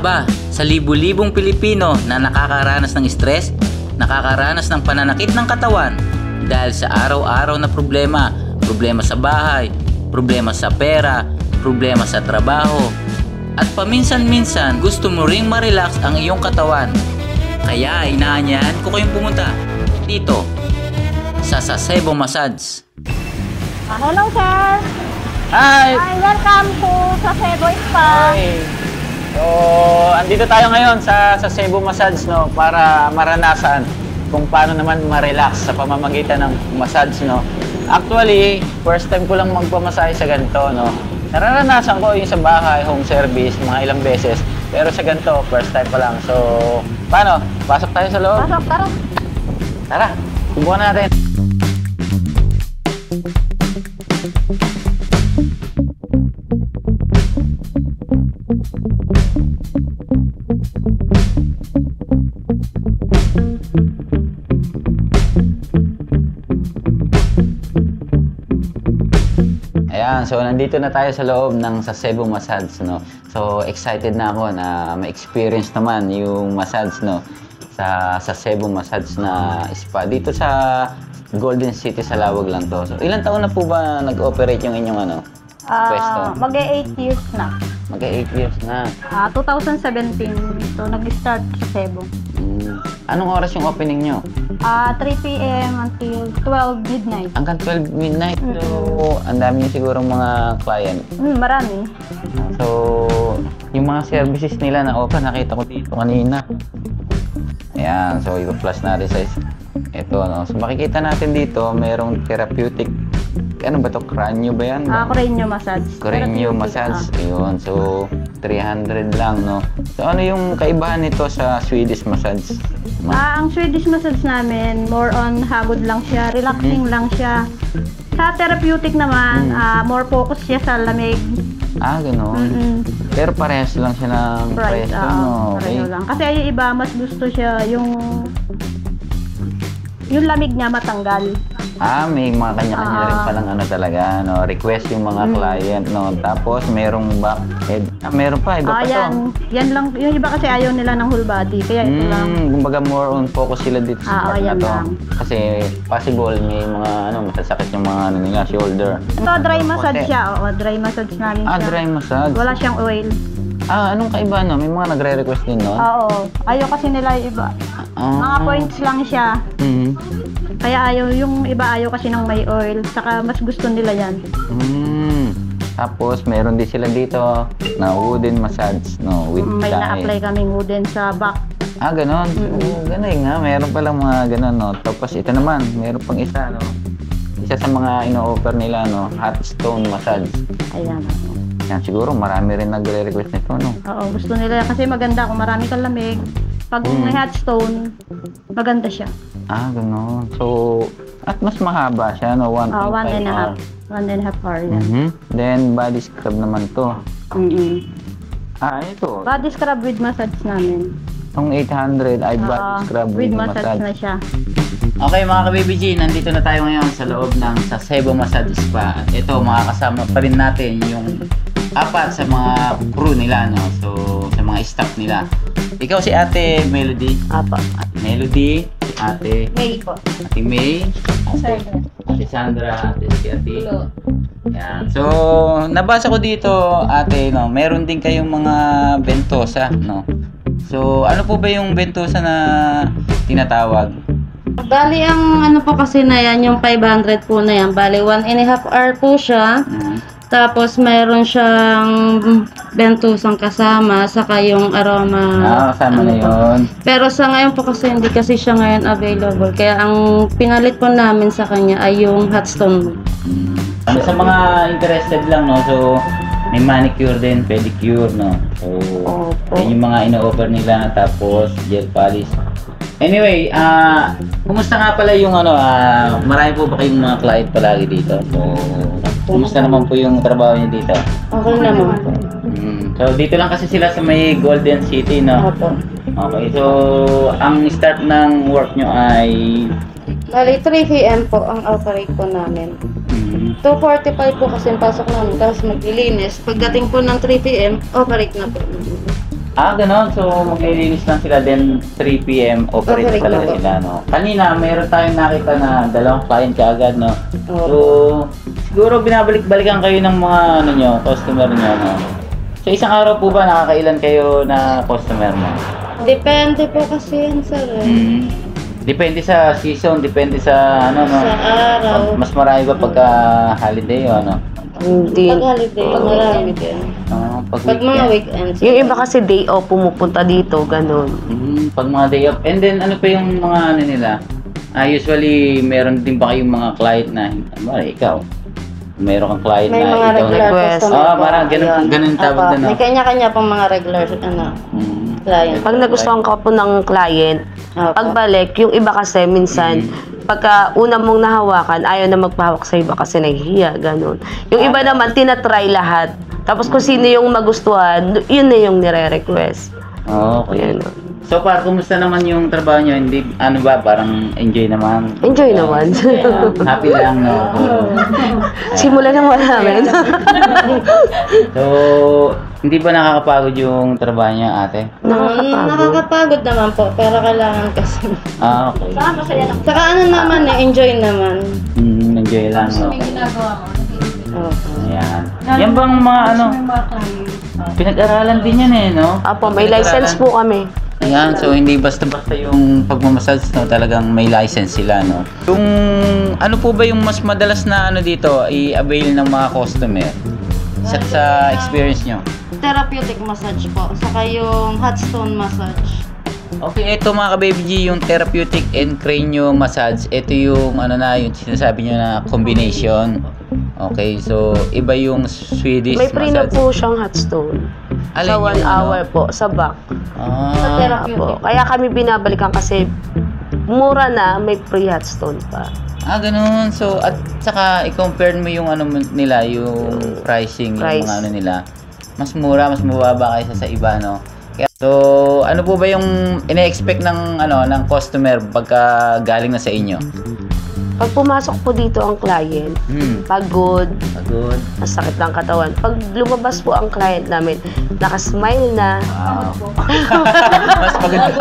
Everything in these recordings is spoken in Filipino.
ba sa libu-libong Pilipino na nakakaranas ng stress, nakakaranas ng pananakit ng katawan dahil sa araw-araw na problema sa bahay, problema sa pera, problema sa trabaho, at paminsan-minsan gusto mo ring ma-relax ang iyong katawan. Kaya inaanyahan ko kayong pumunta dito sa Sasebo Massage. Hello, sir. Hi! Welcome to Sasebo Spa. Hi! So, andito tayo ngayon sa Sasebo Massage, no, para maranasan kung paano naman ma-relax sa pamamagitan ng massage, no. Actually, first time ko lang magpamasahe sa ganito, no. Nararanasan ko yung sa bahay, home service, mga ilang beses. Pero sa ganito, first time pa lang. So, paano? Pasok tayo sa loob? Pasok, tara. Tara, subukan natin. Ayan, so nandito na tayo sa loob ng Sasebo Massage, no. So excited na ako na ma-experience naman yung massage, no, sa Sasebo Massage na spa dito sa Golden City, sa Lawag lang to. So ilang taon na po ba nag-operate yung inyong pwesto? Mag-8 years na. Mag-8 years na. 2017, so nag-start sa Cebu. Anong oras yung opening nyo? 3 p.m. until 12 midnight. Hanggang 12 midnight. So, ang dami nyo siguro mga client. Marami. So, yung mga services nila na open, nakita ko dito kanina. Ayan, so i-flash natin sa ito, no. So, makikita natin dito, merong therapeutic. Ano ba to? Cranio ba yan? Cranio massage. Cranio massage. Ayun. So, 300 lang, no? So, ano yung kaibahan nito sa Swedish massage? Ang Swedish massage namin, more on hagod lang siya, relaxing lang siya. Sa therapeutic naman, more focus siya sa lamig. Gano'n. Pero parehas lang siya ng Price, presyo, no? Okay. lang. Kasi yung iba, mas gusto siya yung lamig niya matanggal. May mga kanya-kanya rin palang talaga, no, request yung mga client, no. Tapos merong back head. Meron pa, iba pa to. Yan lang. Yung iba kasi ayaw nila ng whole body, kaya ito lang. Kumbaga more on focus sila dito sa part na to. Lang. Kasi possible may mga masasakit yung mga nila, shoulder. Ito, dry massage siya. Dry massage namin siya. Dry massage. Wala siyang oil. Anong kaiba, no? May mga nagre-request din, no? Oo. Ayaw kasi nila yung iba. Mga points lang siya. Kaya yung iba ayaw kasi ng may oil. Saka mas gusto nila yan. Tapos meron din sila dito na wooden massage, no? With may na-apply kaming wooden sa back. Ganon. Ganon nga. Meron palang mga ganon, no? Tapos ito naman, meron pang isa, no? Isa sa mga ino-offer nila, no? Hot stone massage. Ayan. Yan, siguro marami rin nagre-request nito, no? Oo, gusto nila kasi maganda kung marami kang lamig. Pag may hot stone, maganda siya. Ganon. So, at mas mahaba siya, no? 1.5 hour. 1.5 hour yan. Then, body scrub naman to. Ito. Body scrub with massage namin. Itong 800 ay body scrub with massage na siya. Okay mga ka-Baby G, nandito na tayo ngayon sa loob ng Sasebo Massage Spa. At ito, makakasama pa rin natin yung 4 sa mga crew nila, no? So, sa mga staff nila. Ikaw si Ate Melody. Apa. Ate Melody, si Ate May po. Ate May, Ate Sandra, Ate Ate. Yan. So, nabasa ko dito, Ate, no, meron din kayong mga bentosa, no? So, ano po ba yung bentosa na tinatawag? Bali, ang ano po kasi na yan, yung 500 po na yan. Bali, 1.5 hour po siya. Tapos, mayroon siyang bentusang kasama, saka yung aroma. Kasama na yun. Pero sa ngayon po kasi, hindi kasi siya ngayon available. Kaya ang pinalit po namin sa kanya ay yung hot stone. Sa mga interested lang, no? So, may manicure din, pedicure, no? So, yan yung mga ino-offer nila. Tapos, gel polish. Anyway, kumusta nga pala yung marami po ba kayong mga client palagi dito? So, kumusta naman po yung trabaho niyo dito? Okay naman po. So, dito lang kasi sila sa may Golden City, no? Opo. Okay, so, ang start ng work nyo ay... Bali, 3 p.m. po ang operate po namin. 2:45 po kasi yung pasok namin, tapos maglilinis. Pagdating po ng 3 p.m., operate na po. Ganon. So, maglilinis lang sila. Then, 3 p.m. operate Operate talaga na po. sila, no? Kanina, mayroon tayong nakita na 2 client kaagad, no? So, siguro binabalik-balikan kayo ng mga, customer nyo, no? So, isang araw po ba nakakailan kayo na customer mo? Depende po kasi yan, sir. Depende sa season, depende sa, no? Sa araw. Mas marami ba pagka holiday o ano? Hindi. Pag holiday, marami din. Pag mga weekends. Yung iba kasi day off pumupunta dito, ganun. Pag mga day off. And then, ano pa yung mga ano nila? Usually, meron din ba kayong mga client na, ikaw, meron kang client May na mga ikaw regular request. customer po. parang ganun tawag Apo, doon, no? May kanya-kanya pong mga regular, client. Pag nagustuhan ka po ng client, Opo. pagbalik, yung iba kasi minsan, pagka una mong nahawakan, ayaw na magpahawak sa iba kasi nahihiya, ganun. Yung iba naman, tinatry lahat. Tapos kung sino yung magustuhan, yun na yung nire-request. Okay. Yan. So, kumusta naman yung trabaho nyo? Hindi, ano ba, parang enjoy naman? Enjoy naman. Happy lang, no? Simula na namin. So, hindi ba nakakapagod yung trabaho niya, ate? Nakakapagod naman po, pero kailangan kasi. Okay. Saka ano naman enjoy naman. Enjoy lang, no? Opo. Ayan. Yan bang mga ano? Pinag-aralan din yan eh, no? Apo, may license po kami. Ayan, so hindi basta-basta yung pagmamassage, no? Talagang may license sila, no? Yung, ano po ba yung mas madalas na ano dito, i-avail ng mga customer? Sa experience nyo? Therapeutic massage po, saka yung hot stone massage. Okay, ito mga ka-baby G, yung therapeutic and cranial massage. Ito yung ano na, yung sinasabi nyo na combination. Okay, so iba yung Swedish May free na massage. po siyang hot stone. Alin Sa 1 yung ano? hour po, sa back. Sa therapeutic. Apo. Kaya kami binabalikan kasi mura na, may free hot stone pa. Ganun. So, at saka i-compare mo yung ano nila, yung pricing, yung Price. mga ano nila. Mas mura, mas mababa kaysa sa iba, no? Kaya, so, ano po ba yung ine-expect ng ano ng customer pagka galing na sa inyo? Pag pumasok po dito ang client, pagod, Pagod. masakit ng katawan. Pag lumabas po ang client namin, nakasmile na, Mas pagod.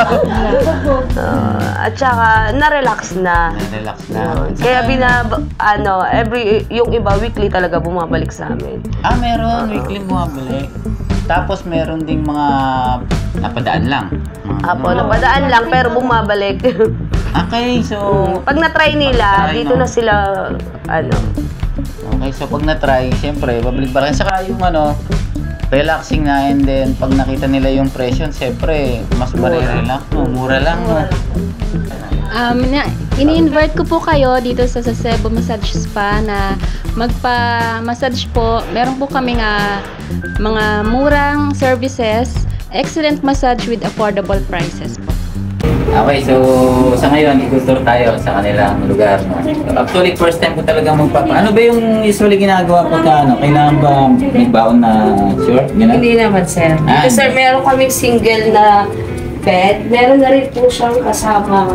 at saka na-relax na. Relax na. Kaya yung iba weekly talaga bumabalik sa amin. Meron. Weekly bumabalik. Tapos meron ding mga napadaan lang. Apo, napadaan lang pero bumabalik. Okay, so... Pag na-try nila, Pag na-try, dito no? na sila, Okay, so pag na-try, siyempre, babalik-balik. Saka yung ano, relaxing na, and then pag nakita nila yung presyo, siyempre, mas marirelax, no? Mura lang, no? Ini-invite ko po kayo dito sa Cebu Massage Spa na magpa-massage po. Meron po kami mga murang services, excellent massage with affordable prices po. Okay, so sa ngayon, itutur tayo sa kanilang lugar, no? Actually, first time ko talaga Ano ba yung usually ginagawa pagka, ano? Kailangan ba may baon na short? Ganun? Hindi naman, sir. Kasi sir, meron kaming single na bed. Meron na rin po siyang kasama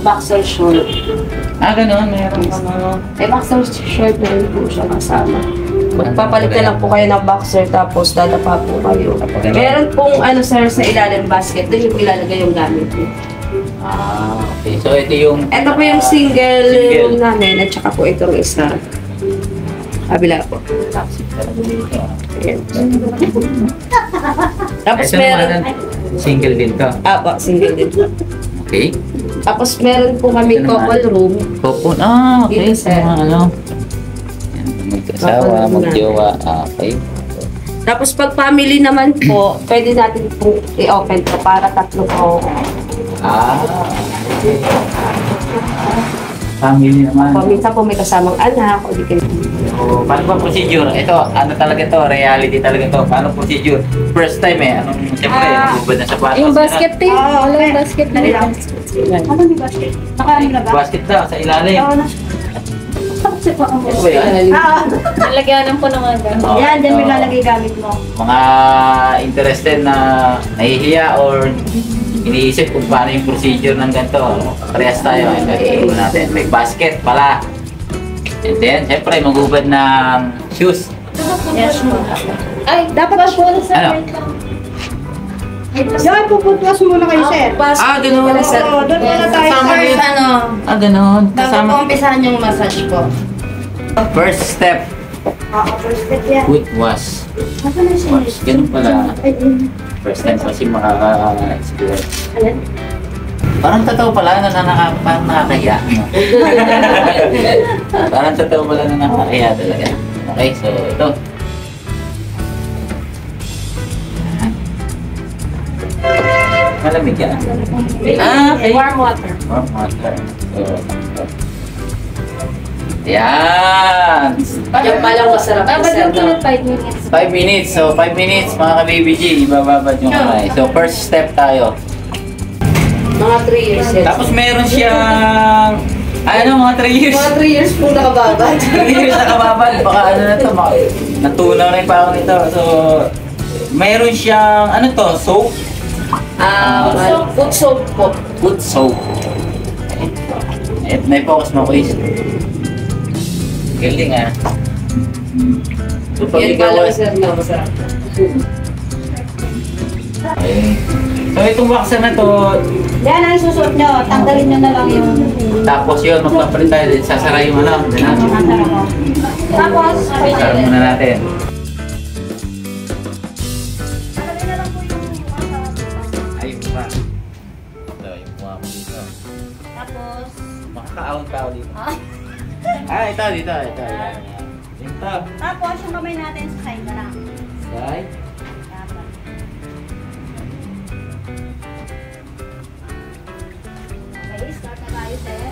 boxer short. Ganun, meron ka ano. May boxer short na rin po siya kasama. Magpapalit na lang po kayo ng boxer tapos dadapa po kayo. Meron pong sir sa ilalim basket. Doon yung ilalagay yung gamit niyo. Okay. So ito yung... Ito po yung single room namin at saka po itong isa. Kabila po. Ayan. Tapos Ito meron... naman, single din to. Po, single din po. Okay. Tapos meron po kami Ito naman. couple room. Popon. Okay. Dito, sir. Mga ano. Mag-asawa, mag-jowa. Okay. Tapos pag family naman po, pwede natin po i-open po para tatlo po. Okay. Family naman. O, minsan po may kasamang anak, o di kayo. So, paano ba procedure? Ito, ano talaga to? Reality talaga to. Paano procedure? First time siyempre, nagubad na sapatos. Yung basket tape, wala yung basket tape. Ano yung basket? Nakaano na ba? Basket daw, sa ilalim. Ano ba yan? Nalagyanan po ng mga gamit. Yan, dyan may lalagay gamit mo. Mga interested na nahihiya or iniisip kung paano yung procedure ng ganito. Parehas tayo. Ito natin. May basket pala. And then, siyempre, magubad ng shoes. Yes, mo. Ay, dapat po na sa Ano? Diyan, pupuntuas muna kayo, sir. Ganun. Oo, doon muna tayo, sir. Ganun. Bago po umpisahan yung massage po. First step, First step yan. foot wash. Ano na siya? Ganun pala. Ay, First time kasi makaka-experience. alin? Parang totoo pala na parang nakakahiya. No? Parang totoo pala na nakakahiya talaga. Okay, so ito. Malamig yan. Okay. Warm water. Warm water. So, ito. Yan! Yung palang masarap. Babad yung 5 minutes. 5 minutes. So, 5 minutes mga ka-baby G. Ibababad yung kamay. So, first step tayo. Mga 3 years yan. Tapos meron siyang... mga 3 years. Mga 3 years po nakababad. 3 years nakababad. Baka na to, natunaw na yung pa ako nito. So, meron siyang, soap? Foot soap po. Foot soap. Okay. Na-focus mo, please. Galing So, pag Yan ikaw palang sir na masarap. Okay. So, itong waxer na to, Yan ang susuot nyo. Tanggalin nyo na lang yung... tapos yun, magpapalit tayo. Sasara yung Tapos, Sasara muna natin. Ayun pa. Ito, yung mukha mo dito. tapos, Makakaahon pa ako dito. Ito, dito. Yan. Ito. tapos yung kamay natin sa side na lang. Right? Dapat. Okay, start na tayo, sir.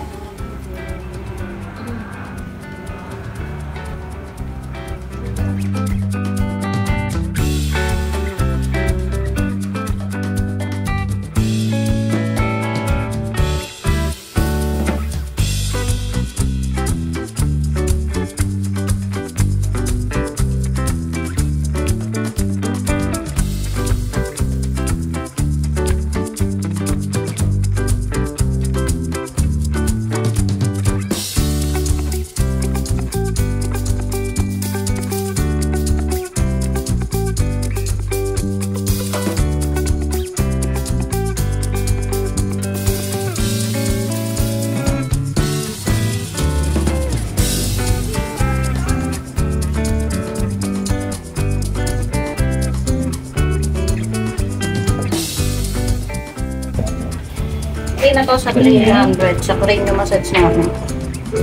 Free na to sa 300 sa cranial massage namin.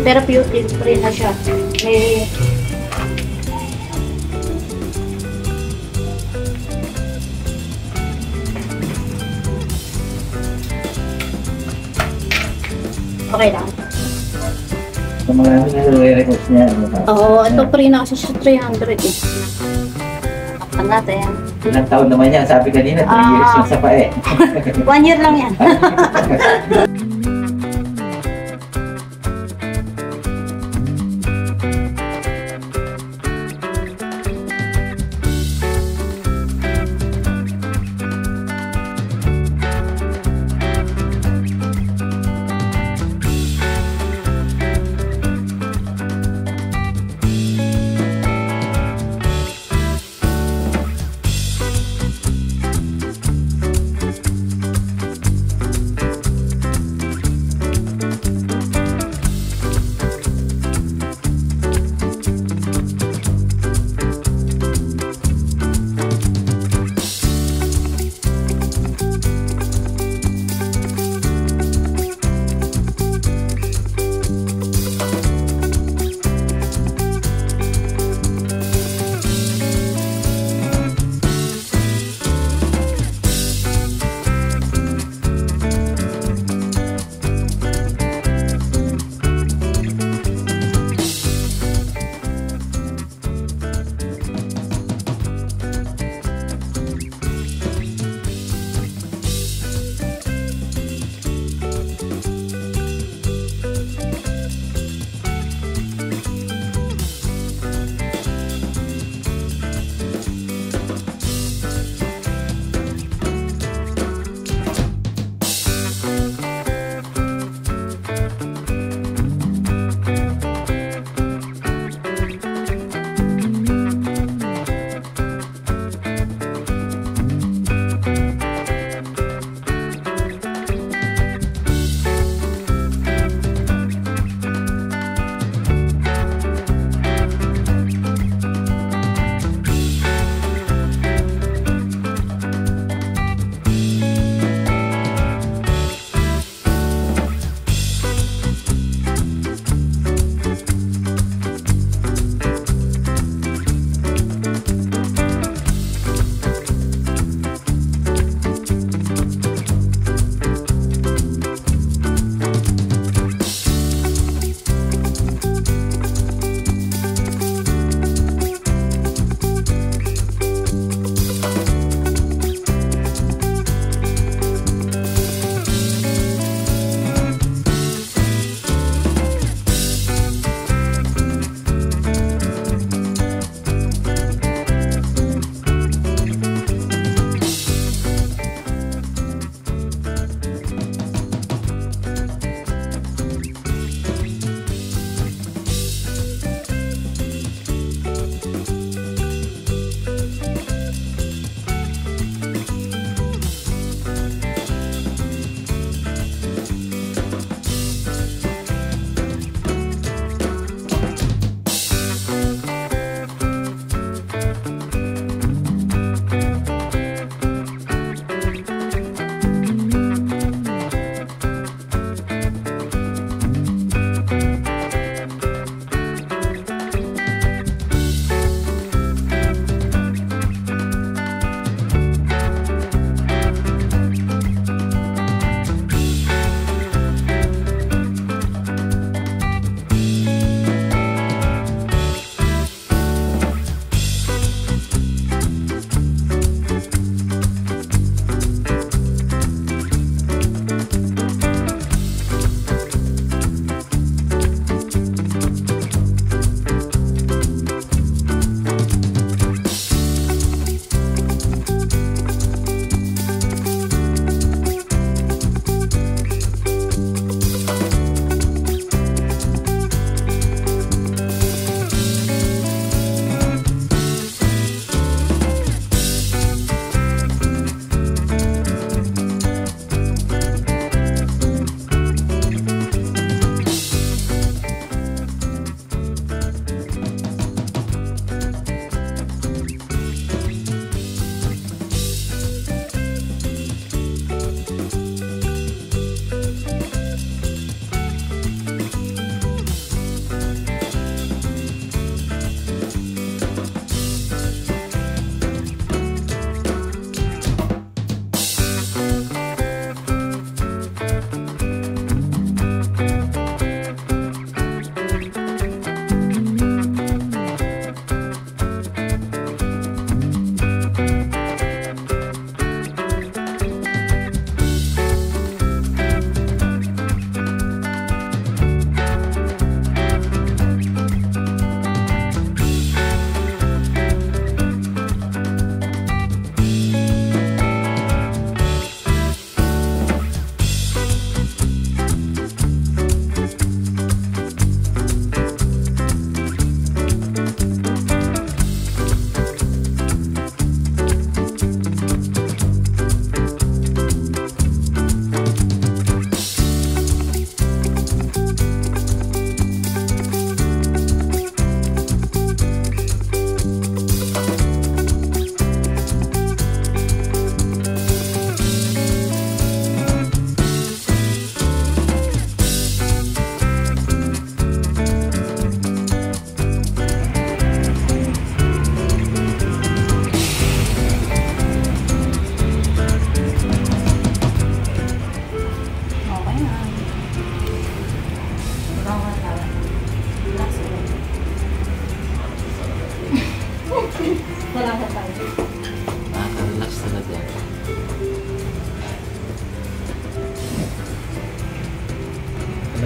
Therapeutic, free na siya. May okay lang. So, marami na nare-request niya. Oo, ito free na kasi sa 300 eh. Takpan natin. Ilang taon naman yan? Sabi kanina, 3 years yung sa pae. 1 year lang yan.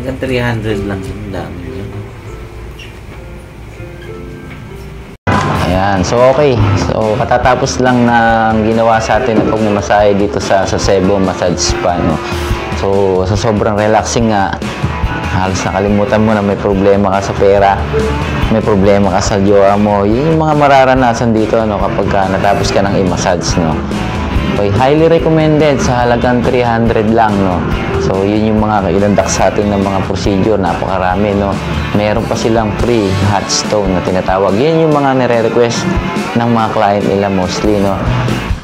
Halagang 300 lang yun. Dami yun. Ayan. So, okay. So, katatapos lang ng ginawa sa atin na pagmamasahe dito sa Cebu Massage Spa, no? So, sa sobrang relaxing nga, halos nakalimutan mo na may problema ka sa pera, may problema ka sa jowa mo. Yun yung mga mararanasan dito, no, kapag natapos ka ng i-massage, no. Okay, highly recommended sa halagang 300 lang, no. So, yun yung mga ilandak sa atin ng mga procedure, napakarami, no. Meron pa silang free hot stone na tinatawag. Yan yung mga nire-request ng mga client nila mostly, no.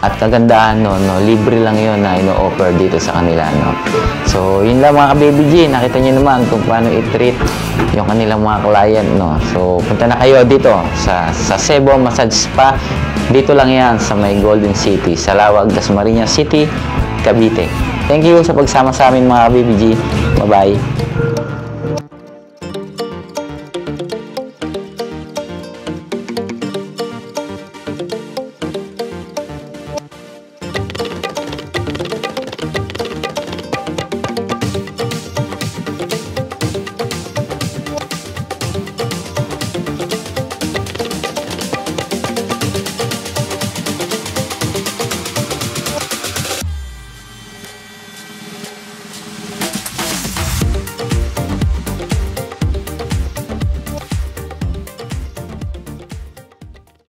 At kagandahan, no, libre lang yon na ino-offer dito sa kanila, no. So, yun lang mga ka-Baby G. Nakita niyo naman kung paano i-treat yung kanilang mga client, no. So, punta na kayo dito sa Cebu Massage Spa. Dito lang yan sa may Golden City, sa Lawag, Dasmariñas City, Cavite. Thank you sa pagsama sa amin mga ka-Baby G. Bye-bye.